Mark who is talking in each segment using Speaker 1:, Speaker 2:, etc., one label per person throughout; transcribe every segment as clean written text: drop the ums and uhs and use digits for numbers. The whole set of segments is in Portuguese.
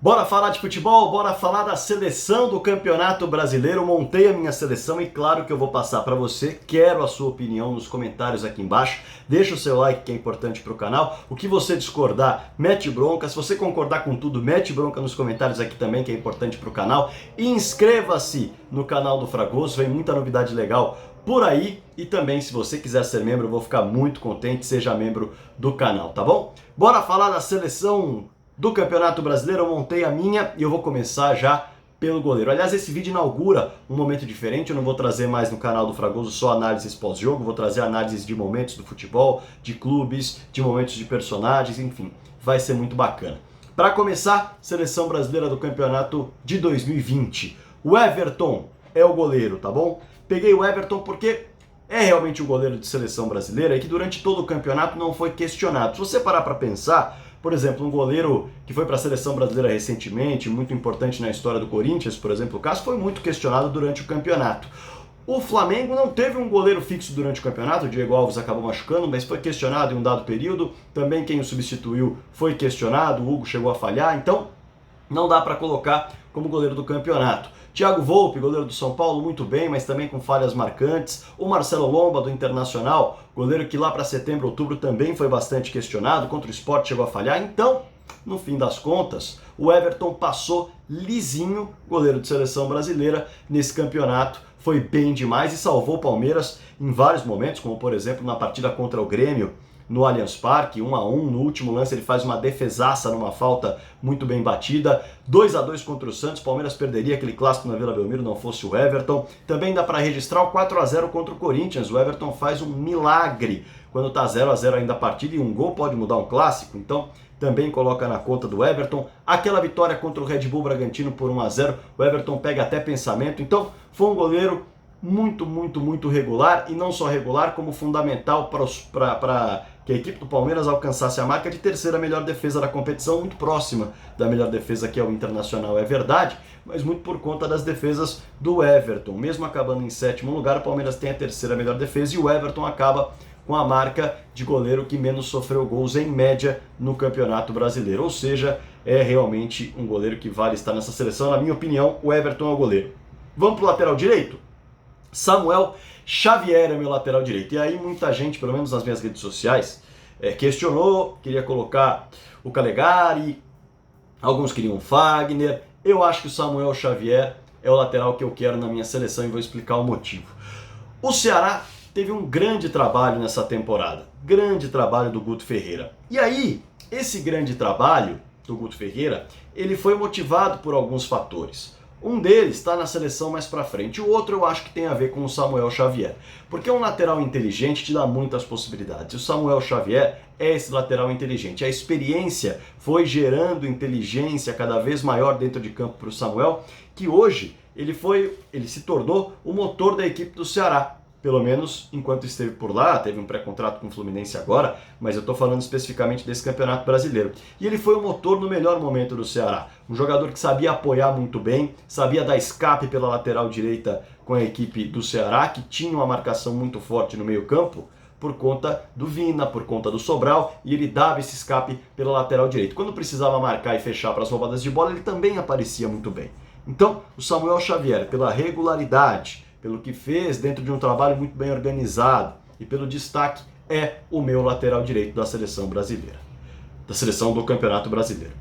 Speaker 1: Bora falar de futebol, bora falar da seleção do Campeonato Brasileiro. Montei a minha seleção e claro que eu vou passar para você. Quero a sua opinião nos comentários aqui embaixo. Deixa o seu like que é importante para o canal. O que você discordar, mete bronca. Se você concordar com tudo, mete bronca nos comentários aqui também, que é importante para o canal. E inscreva-se no canal do Fragoso, vem muita novidade legal por aí. E também, se você quiser ser membro, eu vou ficar muito contente. Seja membro do canal, tá bom? Bora falar da seleção do Campeonato Brasileiro. Eu montei a minha e eu vou começar já pelo goleiro. Aliás, esse vídeo inaugura um momento diferente. Eu não vou trazer mais no canal do Fragoso só análises pós-jogo, vou trazer análises de momentos do futebol, de clubes, de momentos de personagens, enfim, vai ser muito bacana. Para começar, seleção brasileira do Campeonato de 2020. O Everton é o goleiro, tá bom? Peguei o Everton porque é realmente o goleiro de seleção brasileira e que durante todo o campeonato não foi questionado. Se você parar para pensar, por exemplo, um goleiro que foi para a seleção brasileira recentemente, muito importante na história do Corinthians, por exemplo, o caso foi muito questionado durante o campeonato. O Flamengo não teve um goleiro fixo durante o campeonato, o Diego Alves acabou machucando, mas foi questionado em um dado período. Também quem o substituiu foi questionado, o Hugo chegou a falhar, então não dá para colocar como goleiro do campeonato. Thiago Volpi, goleiro do São Paulo, muito bem, mas também com falhas marcantes. O Marcelo Lomba, do Internacional, goleiro que lá para setembro, outubro também foi bastante questionado, contra o Sport chegou a falhar. Então, no fim das contas, o Everton passou lisinho, goleiro de seleção brasileira, nesse campeonato. Foi bem demais e salvou o Palmeiras em vários momentos, como por exemplo na partida contra o Grêmio, no Allianz Parque, 1-1, no último lance ele faz uma defesaça numa falta muito bem batida, 2-2 contra o Santos, Palmeiras perderia aquele clássico na Vila Belmiro, não fosse o Everton. Também dá para registrar o 4-0 contra o Corinthians, o Everton faz um milagre, quando tá 0-0 ainda a partida e um gol pode mudar um clássico, então também coloca na conta do Everton. Aquela vitória contra o Red Bull Bragantino por 1-0, o Everton pega até pensamento, então foi um goleiro muito regular, e não só regular, como fundamental para que a equipe do Palmeiras alcançasse a marca de terceira melhor defesa da competição, muito próxima da melhor defesa que é o Internacional, é verdade, mas muito por conta das defesas do Everton. Mesmo acabando em sétimo lugar, o Palmeiras tem a terceira melhor defesa e o Everton acaba com a marca de goleiro que menos sofreu gols em média no Campeonato Brasileiro, ou seja, é realmente um goleiro que vale estar nessa seleção. Na minha opinião, o Everton é o goleiro. Vamos para o lateral direito? Samuel Xavier é meu lateral direito. E aí muita gente, pelo menos nas minhas redes sociais, questionou, queria colocar o Calegari, alguns queriam o Fagner. Eu acho que o Samuel Xavier é o lateral que eu quero na minha seleção e vou explicar o motivo. O Ceará teve um grande trabalho nessa temporada, grande trabalho do Guto Ferreira. E aí, esse grande trabalho do Guto Ferreira, ele foi motivado por alguns fatores. Um deles está na seleção mais pra frente, o outro eu acho que tem a ver com o Samuel Xavier. Porque um lateral inteligente te dá muitas possibilidades. O Samuel Xavier é esse lateral inteligente. A experiência foi gerando inteligência cada vez maior dentro de campo para o Samuel, que hoje ele se tornou o motor da equipe do Ceará. Pelo menos enquanto esteve por lá, teve um pré-contrato com o Fluminense agora, mas eu estou falando especificamente desse Campeonato Brasileiro. E ele foi o motor no melhor momento do Ceará. Um jogador que sabia apoiar muito bem, sabia dar escape pela lateral direita com a equipe do Ceará, que tinha uma marcação muito forte no meio-campo, por conta do Vina, por conta do Sobral, e ele dava esse escape pela lateral direita. Quando precisava marcar e fechar para as roubadas de bola, ele também aparecia muito bem. Então, o Samuel Xavier, pela regularidade, pelo que fez dentro de um trabalho muito bem organizado e pelo destaque, é o meu lateral direito da seleção brasileira, da seleção do Campeonato Brasileiro.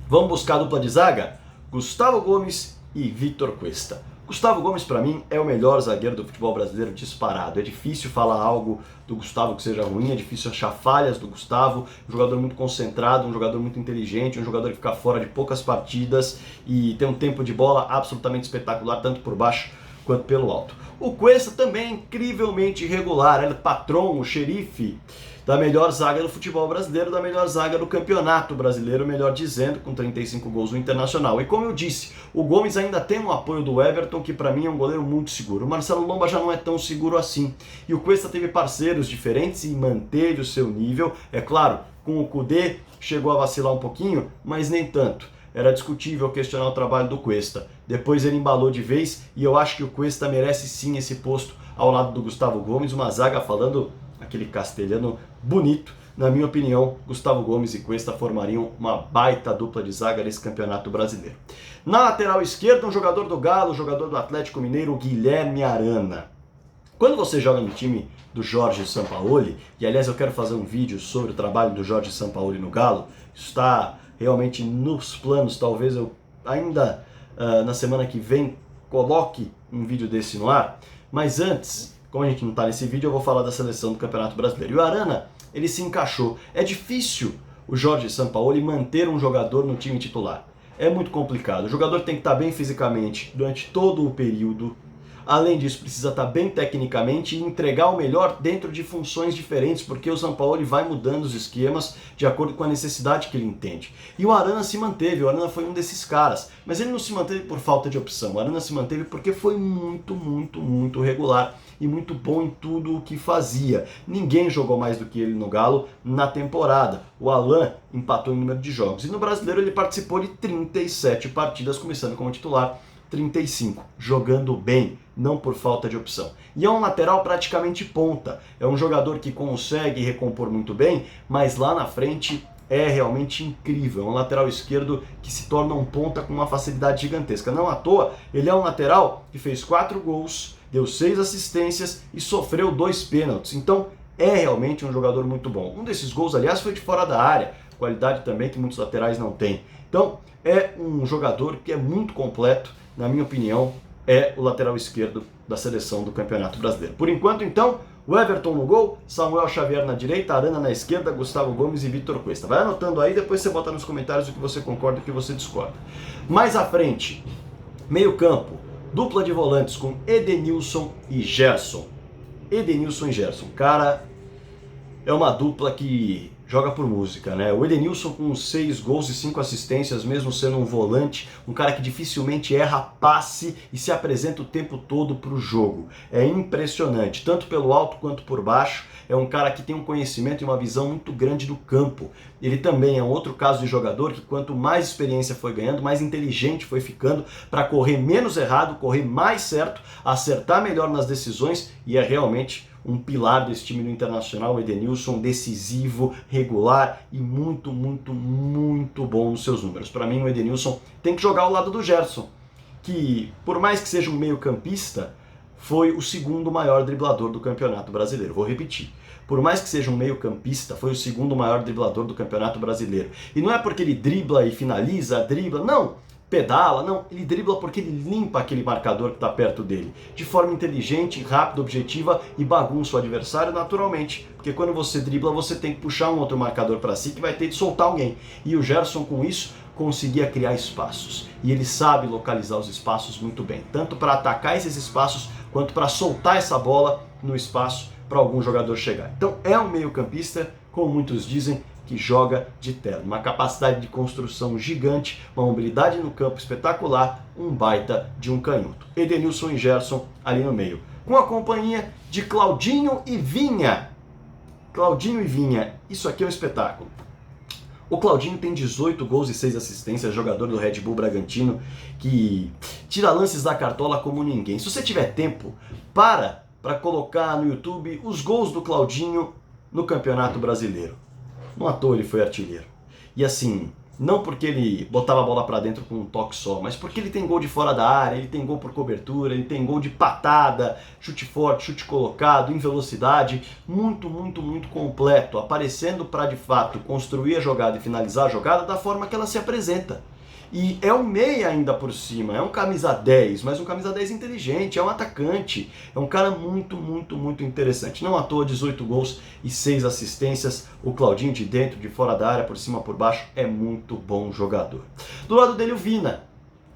Speaker 1: Vamos buscar a dupla de zaga? Gustavo Gomes e Victor Cuesta. Gustavo Gomes, para mim, é o melhor zagueiro do futebol brasileiro disparado. É difícil falar algo do Gustavo que seja ruim, é difícil achar falhas do Gustavo. Um jogador muito concentrado, um jogador muito inteligente, um jogador que fica fora de poucas partidas e tem um tempo de bola absolutamente espetacular, tanto por baixo quanto pelo alto. O Cuesta também é incrivelmente irregular, é o patrão, o xerife da melhor zaga do futebol brasileiro, da melhor zaga do Campeonato Brasileiro, melhor dizendo, com 35 gols no Internacional. E como eu disse, o Gomes ainda tem um apoio do Everton, que para mim é um goleiro muito seguro. O Marcelo Lomba já não é tão seguro assim. E o Cuesta teve parceiros diferentes e manteve o seu nível. É claro, com o Kudê chegou a vacilar um pouquinho, mas nem tanto. Era discutível questionar o trabalho do Cuesta. Depois ele embalou de vez e eu acho que o Cuesta merece sim esse posto ao lado do Gustavo Gomes, uma zaga falando aquele castelhano bonito Na minha opinião, Gustavo Gomes e Cuesta formariam uma baita dupla de zaga nesse Campeonato Brasileiro. Na lateral esquerda, um jogador do Galo, jogador do Atlético Mineiro, Guilherme Arana. Quando você joga no time do Jorge Sampaoli, e aliás eu quero fazer um vídeo sobre o trabalho do Jorge Sampaoli no Galo, isso está realmente nos planos, talvez eu ainda na semana que vem coloque um vídeo desse no ar, mas antes, como a gente não está nesse vídeo, eu vou falar da seleção do Campeonato Brasileiro. E o Arana, ele se encaixou. É difícil o Jorge Sampaoli manter um jogador no time titular. É muito complicado. O jogador tem que estar bem fisicamente durante todo o período. Além disso, precisa estar bem tecnicamente e entregar o melhor dentro de funções diferentes, porque o Sampaoli vai mudando os esquemas de acordo com a necessidade que ele entende. E o Arana se manteve, o Arana foi um desses caras, mas ele não se manteve por falta de opção, o Arana se manteve porque foi muito regular e muito bom em tudo o que fazia. Ninguém jogou mais do que ele no Galo na temporada. O Alan empatou em número de jogos e no Brasileiro ele participou de 37 partidas, começando como titular. 35, jogando bem, não por falta de opção. E é um lateral praticamente ponta, é um jogador que consegue recompor muito bem, mas lá na frente é realmente incrível, é um lateral esquerdo que se torna um ponta com uma facilidade gigantesca. Não à toa, ele é um lateral que fez 4 gols, deu 6 assistências e sofreu 2 pênaltis, então é realmente um jogador muito bom. Um desses gols, aliás, foi de fora da área, qualidade também que muitos laterais não têm. Então é um jogador que é muito completo. Na minha opinião, é o lateral esquerdo da seleção do Campeonato Brasileiro. Por enquanto, então, o Everton no gol, Samuel Xavier na direita, Arana na esquerda, Gustavo Gomes e Vitor Cuesta. Vai anotando aí, depois você bota nos comentários o que você concorda e o que você discorda. Mais à frente, meio campo, dupla de volantes com Edenilson e Gerson. Edenilson e Gerson, cara, é uma dupla que joga por música, né? O Edenilson com 6 gols e 5 assistências, mesmo sendo um volante, um cara que dificilmente erra passe e se apresenta o tempo todo para o jogo. É impressionante, tanto pelo alto quanto por baixo. É um cara que tem um conhecimento e uma visão muito grande do campo. Ele também é um outro caso de jogador que quanto mais experiência foi ganhando, mais inteligente foi ficando para correr menos errado, correr mais certo, acertar melhor nas decisões e é realmente um pilar desse time do Internacional, o Edenilson, decisivo, regular e muito bom nos seus números. Para mim, o Edenilson tem que jogar ao lado do Gerson, que, por mais que seja um meio-campista, foi o segundo maior driblador do Campeonato Brasileiro. Vou repetir. Por mais que seja um meio-campista, foi o segundo maior driblador do Campeonato Brasileiro. E não é porque ele dribla e finaliza, dribla, não. Pedala, não, ele dribla porque ele limpa aquele marcador que está perto dele, de forma inteligente, rápida, objetiva e bagunça o adversário naturalmente, porque quando você dribla você tem que puxar um outro marcador para si que vai ter de soltar alguém, e o Gerson com isso conseguia criar espaços, e ele sabe localizar os espaços muito bem, tanto para atacar esses espaços, quanto para soltar essa bola no espaço para algum jogador chegar. Então é um meio-campista, como muitos dizem, que joga de terno. Uma capacidade de construção gigante, uma mobilidade no campo espetacular, um baita de um canhoto. Edenilson e Gerson ali no meio. Com a companhia de Claudinho e Vinha. Claudinho e Vinha, isso aqui é um espetáculo. O Claudinho tem 18 gols e 6 assistências, jogador do Red Bull Bragantino, que tira lances da cartola como ninguém. Se você tiver tempo, para colocar no YouTube os gols do Claudinho no Campeonato Brasileiro. Não à toa ele foi artilheiro. E assim, não porque ele botava a bola pra dentro com um toque só, mas porque ele tem gol de fora da área, ele tem gol por cobertura, ele tem gol de patada, chute forte, chute colocado, em velocidade, muito completo, aparecendo para de fato construir a jogada e finalizar a jogada da forma que ela se apresenta. E é um meia ainda por cima, é um camisa 10, mas um camisa 10 inteligente, é um atacante, é um cara muito interessante. Não à toa 18 gols e 6 assistências, o Claudinho de dentro, de fora da área, por cima, por baixo, é muito bom jogador. Do lado dele o Vina,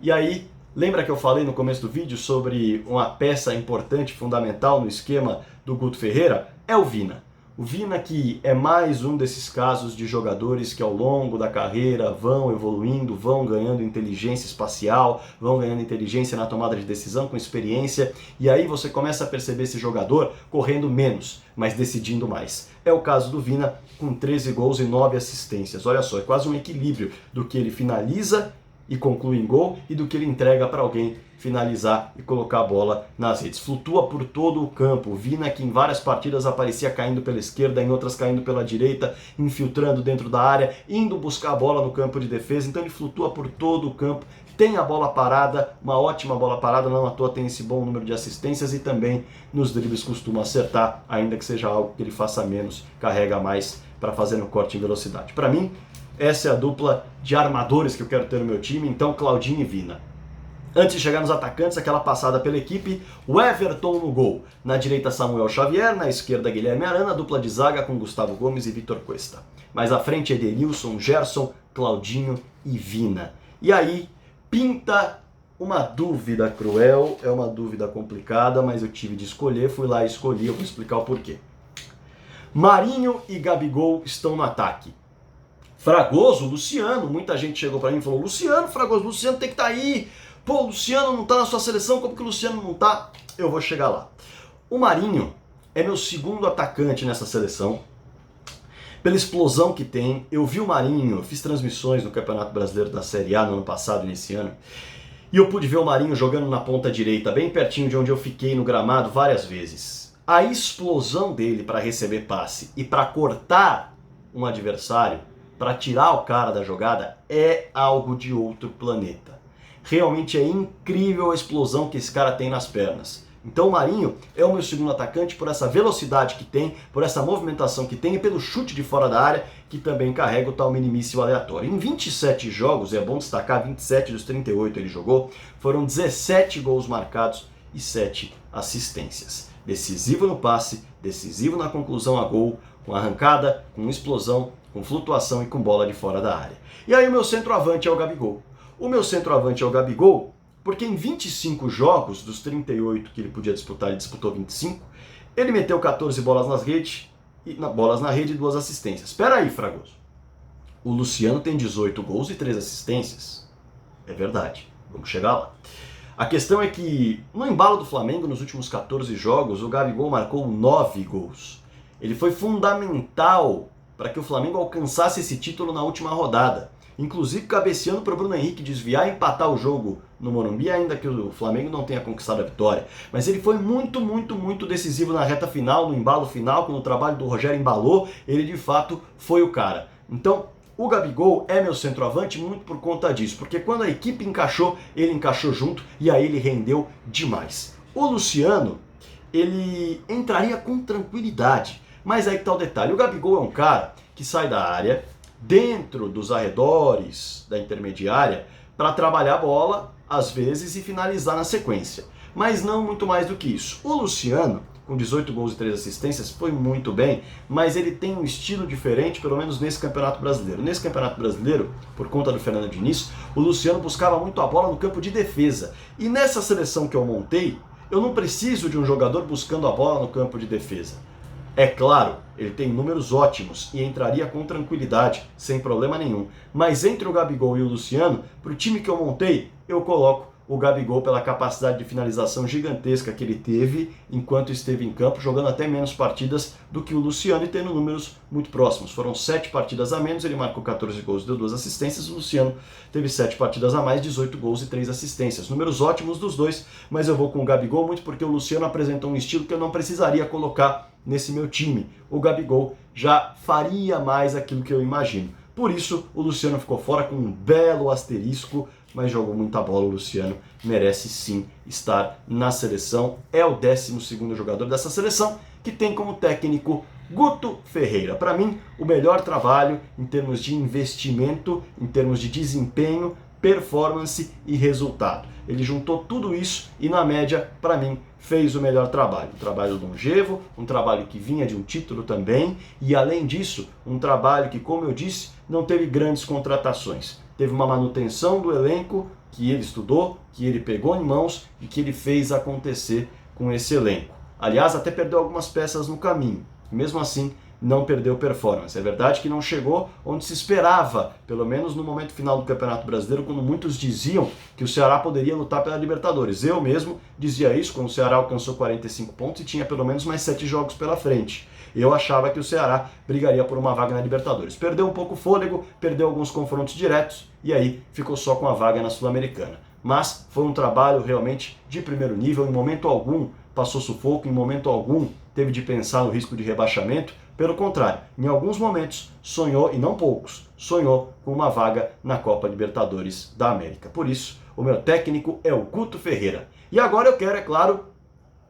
Speaker 1: e aí, lembra que eu falei no começo do vídeo sobre uma peça importante, fundamental no esquema do Guto Ferreira? É o Vina. O Vina que é mais um desses casos de jogadores que ao longo da carreira vão evoluindo, vão ganhando inteligência espacial, vão ganhando inteligência na tomada de decisão com experiência, e aí você começa a perceber esse jogador correndo menos, mas decidindo mais. É o caso do Vina com 13 gols e 9 assistências. Olha só, é quase um equilíbrio do que ele finaliza e conclui em gol e do que ele entrega para alguém finalizar e colocar a bola nas redes. Flutua por todo o campo. Vina, que em várias partidas aparecia caindo pela esquerda, em outras caindo pela direita, infiltrando dentro da área, indo buscar a bola no campo de defesa. Então ele flutua por todo o campo. Tem a bola parada, uma ótima bola parada, não à toa tem esse bom número de assistências e também nos dribles costuma acertar, ainda que seja algo que ele faça menos, carrega mais para fazer no corte em velocidade. Para mim, essa é a dupla de armadores que eu quero ter no meu time, então Claudinho e Vina. Antes de chegar nos atacantes, aquela passada pela equipe, o Everton no gol. Na direita, Samuel Xavier, na esquerda, Guilherme Arana, dupla de zaga com Gustavo Gomes e Vitor Cuesta. Mais à frente, Edenilson, Gerson, Claudinho e Vina. E aí, pinta uma dúvida cruel, é uma dúvida complicada, mas eu tive de escolher, fui lá e escolhi, eu vou explicar o porquê. Marinho e Gabigol estão no ataque. Fragoso, Luciano, muita gente chegou para mim e falou, Luciano, Fragoso, Luciano tem que estar aí. Pô, o Luciano não tá na sua seleção, como que o Luciano não tá? Eu vou chegar lá. O Marinho é meu segundo atacante nessa seleção. Pela explosão que tem, eu vi o Marinho, eu fiz transmissões no Campeonato Brasileiro da Série A no ano passado e nesse ano, e eu pude ver o Marinho jogando na ponta direita, bem pertinho de onde eu fiquei no gramado várias vezes. A explosão dele para receber passe e para cortar um adversário, para tirar o cara da jogada, é algo de outro planeta. Realmente é incrível a explosão que esse cara tem nas pernas. Então o Marinho é o meu segundo atacante por essa velocidade que tem, por essa movimentação que tem e pelo chute de fora da área que também carrega o tal minimíssimo aleatório. Em 27 jogos, é bom destacar, 27 dos 38 ele jogou, foram 17 gols marcados e 7 assistências. Decisivo no passe, decisivo na conclusão a gol, com arrancada, com explosão, com flutuação e com bola de fora da área. E aí o meu centroavante é o Gabigol. O meu centroavante é o Gabigol, porque em 25 jogos, dos 38 que ele podia disputar, ele disputou 25, ele meteu 14 bolas nas redes, bolas na rede e 2 assistências. Espera aí, Fragoso. O Luciano tem 18 gols e 3 assistências. É verdade, vamos chegar lá. A questão é que, no embalo do Flamengo, nos últimos 14 jogos, o Gabigol marcou 9 gols. Ele foi fundamental para que o Flamengo alcançasse esse título na última rodada. Inclusive cabeceando para o Bruno Henrique desviar e empatar o jogo no Morumbi, ainda que o Flamengo não tenha conquistado a vitória. Mas ele foi muito decisivo na reta final, no embalo final, quando o trabalho do Rogério embalou, ele de fato foi o cara. Então, o Gabigol é meu centroavante muito por conta disso, porque quando a equipe encaixou, ele encaixou junto e aí ele rendeu demais. O Luciano, ele entraria com tranquilidade, mas aí que tá o detalhe, o Gabigol é um cara que sai da área, dentro dos arredores da intermediária, para trabalhar a bola, às vezes, e finalizar na sequência. Mas não muito mais do que isso. O Luciano, com 18 gols e 3 assistências, foi muito bem, mas ele tem um estilo diferente, pelo menos nesse Campeonato Brasileiro. Nesse Campeonato Brasileiro, por conta do Fernando Diniz, o Luciano buscava muito a bola no campo de defesa. E nessa seleção que eu montei, eu não preciso de um jogador buscando a bola no campo de defesa. É claro, ele tem números ótimos e entraria com tranquilidade, sem problema nenhum. Mas entre o Gabigol e o Luciano, para o time que eu montei, eu coloco o Gabigol pela capacidade de finalização gigantesca que ele teve enquanto esteve em campo, jogando até menos partidas do que o Luciano e tendo números muito próximos. Foram 7 partidas a menos, ele marcou 14 gols e deu 2 assistências, o Luciano teve 7 partidas a mais, 18 gols e 3 assistências. Números ótimos dos dois, mas eu vou com o Gabigol muito porque o Luciano apresentou um estilo que eu não precisaria colocar nesse meu time. O Gabigol já faria mais aquilo que eu imagino. Por isso, o Luciano ficou fora com um belo asterisco, mas jogou muita bola. O Luciano merece sim estar na seleção. É o 12º jogador dessa seleção, que tem como técnico Guto Ferreira. Para mim, o melhor trabalho em termos de investimento, em termos de desempenho, performance e resultado. Ele juntou tudo isso e, na média, para mim, fez o melhor trabalho. Um trabalho longevo, um trabalho que vinha de um título também e, além disso, um trabalho que, como eu disse, não teve grandes contratações. Teve uma manutenção do elenco que ele estudou, que ele pegou em mãos e que ele fez acontecer com esse elenco. Aliás, até perdeu algumas peças no caminho. Mesmo assim, não perdeu performance. É verdade que não chegou onde se esperava, pelo menos no momento final do Campeonato Brasileiro, quando muitos diziam que o Ceará poderia lutar pela Libertadores. Eu mesmo dizia isso quando o Ceará alcançou 45 pontos e tinha pelo menos mais 7 jogos pela frente. eu achava que o Ceará brigaria por uma vaga na Libertadores. Perdeu um pouco o fôlego, perdeu alguns confrontos diretos e aí ficou só com a vaga na Sul-Americana. Mas foi um trabalho realmente de primeiro nível, em momento algum passou sufoco, em momento algum teve de pensar no risco de rebaixamento. Pelo contrário, em alguns momentos sonhou, e não poucos, sonhou com uma vaga na Copa Libertadores da América. Por isso, o meu técnico é o Guto Ferreira. E agora eu quero, é claro,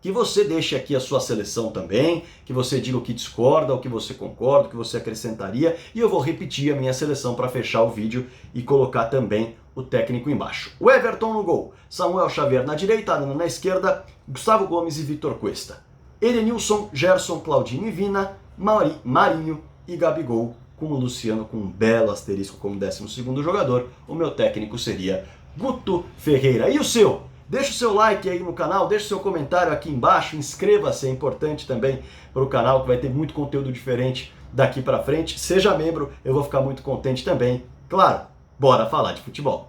Speaker 1: que você deixe aqui a sua seleção também, que você diga o que discorda, o que você concorda, o que você acrescentaria, e eu vou repetir a minha seleção para fechar o vídeo e colocar também o técnico embaixo. O Everton no gol, Samuel Xavier na direita, Arana na esquerda, Gustavo Gomes e Vitor Cuesta. Edenilson, Gerson, Claudinho e Vina, Marinho e Gabigol, com o Luciano com um belo asterisco como 12º jogador. O meu técnico seria Guto Ferreira. E o seu? Deixa o seu like aí no canal, deixa o seu comentário aqui embaixo, inscreva-se, é importante também para o canal, que vai ter muito conteúdo diferente daqui para frente. Seja membro, eu vou ficar muito contente também. Claro, bora falar de futebol.